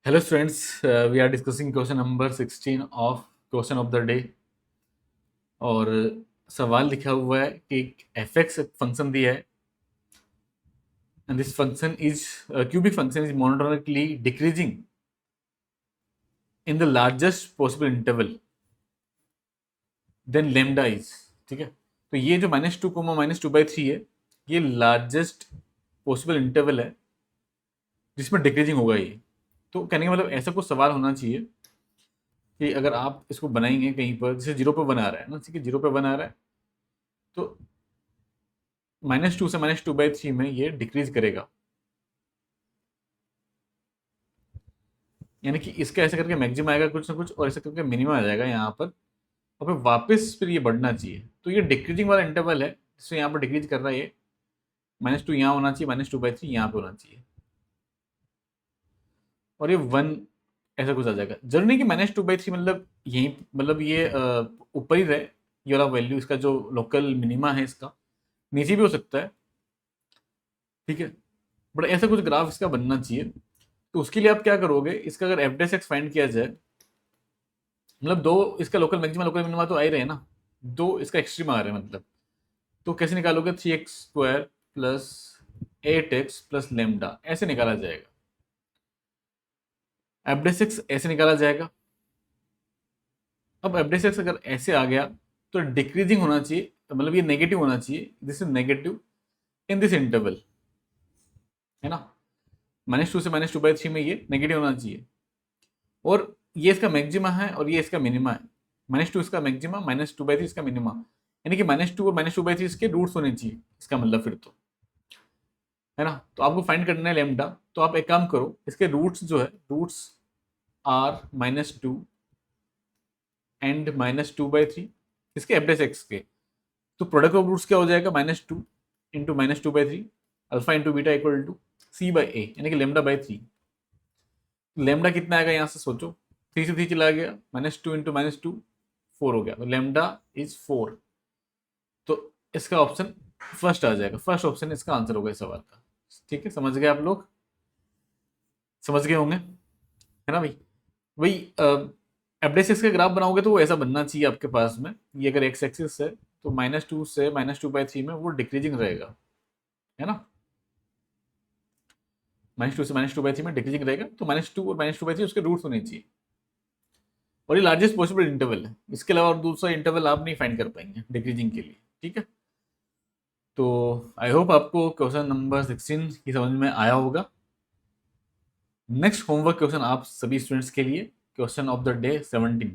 Hello students, we are discussing question number 16 of question of the day। और सवाल लिखा हुआ है कि एफ एक्स फंक्शन दिया है and this function is cubic function is monotonically decreasing in the largest possible interval then lambda is. ठीक है, तो ये जो -2, -2/3 है, ये लार्जेस्ट पॉसिबल इंटरवल है जिसमें डिक्रीजिंग होगा ये। तो कहने का मतलब ऐसा कुछ सवाल होना चाहिए कि अगर आप इसको बनाएंगे कहीं पर, जैसे 0 पे बना रहा है ना, ठीक है, 0 पे बना रहा है तो -2 से -2/3 में ये डिक्रीज करेगा, यानी कि इसका ऐसे करके मैक्सिमम आएगा कुछ ना कुछ और ऐसे करके मिनिमम आ जाएगा यहाँ पर, और फिर वापस फिर ये बढ़ना चाहिए। तो ये डिक्रीजिंग वाला इंटरवल है जिससे यहाँ पर डिक्रीज कर रहा है। ये -2 यहाँ होना चाहिए, -2/3 यहाँ पे होना चाहिए, और ये 1 ऐसा कुछ आ जाएगा। जरूरी नहीं कि -2/3 मतलब यही, मतलब ये ऊपर ही रहे ये वाला वैल्यू, इसका जो लोकल मिनिमा है इसका नीचे भी हो सकता है। ठीक है, बट ऐसा कुछ ग्राफ इसका बनना चाहिए। तो उसके लिए आप क्या करोगे, इसका अगर एफ डेस एक्स फाइंड किया जाए, मतलब दो इसका लोकल मैक्सिमा लोकल मिनिमा तो आ ही रहे हैं ना, दो इसका एक्सट्रीम आ रहे हैं मतलब, तो कैसे निकालोगे, 3x² plus 8x plus lambda ऐसे निकाला जाएगा। एफ डेस एक्स ऐसे निकाला जाएगा। अब एफ डेस एक्स अगर ऐसे आ गया तो डिक्रीजिंग होना चाहिए, तो मतलब ये नेगेटिव होना चाहिए, this is negative in this interval, है ना। -2 से -2/3 में ये नेगेटिव होना चाहिए, और ये इसका मैक्सिमा है और ये इसका मिनिमा है। -2 इसका मैक्सिमा, -2/3 इसका मिनिमा, यानी कि -2 और -2/3 इसके रूट्स होने चाहिए, इसका मतलब फिर तो, है ना। तो आपको फाइंड करना है लेमडा, तो आप एक काम करो, इसके रूट्स जो है, रूट्स आर -2 एंड -2/3 इसके एफ एक्स के, तो प्रोडक्ट ऑफ रूट्स क्या हो जाएगा, -2 into -2/3 alpha into beta equal to C/A, यानी कि लेमडा/3। लेमडा कितना आएगा यहाँ से सोचो, 3 से 3 चला गया, -2 इंटू -2 4 हो गया, तो लेमडा इज 4। तो इसका ऑप्शन फर्स्ट आ जाएगा, फर्स्ट ऑप्शन इसका आंसर होगा इस सवाल का। ठीक है, समझ गए आप लोग, समझ गए होंगे, है ना भाई। वही एफडेसिक्स का ग्राफ बनाओगे तो वो ऐसा बनना चाहिए आपके पास में, ये अगर एक्स एक्सिस है तो -2 से -2/3 में वो डिक्रीजिंग रहेगा, है ना। -2 से -2/3 में डिक्रीजिंग रहेगा, तो -2 और -2/3 उसके रूट्स होने चाहिए, और ये लार्जेस्ट पॉसिबल इंटरवल है, इसके अलावा और दूसरा इंटरवल आप नहीं फाइंड कर पाएंगे डिक्रीजिंग के लिए। ठीक है, तो आई होप आपको क्वेश्चन नंबर 16 की समझ में आया होगा। नेक्स्ट होमवर्क क्वेश्चन आप सभी स्टूडेंट्स के लिए, question of the day 17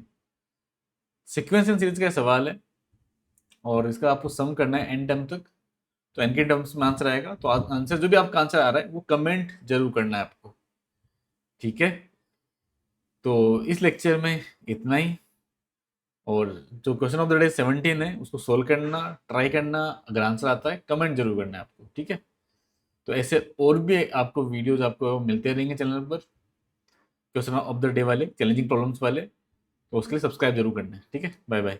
sequence and series का सवाल है, और इसका आपको सम करना है एन टर्म तक। तो एन के टर्म्स में आंसर आएगा, तो आंसर जो भी आपका आंसर आ रहा है वो कमेंट जरूर करना है आपको। ठीक है, तो इस लेक्चर में इतना ही, और जो क्वेश्चन ऑफ द डे 17 है उसको सोल्व करना ट्राई करना, अगर आंसर आता है कमेंट जरूर करना है आपको। ठीक है, तो ऐसे और भी आपको वीडियोज आपको मिलते रहेंगे चैनल पर, क्वेश्चन ऑफ द डे वाले, चैलेंजिंग प्रॉब्लम्स वाले, तो उसके लिए सब्सक्राइब जरूर करना है। ठीक है, बाय बाय।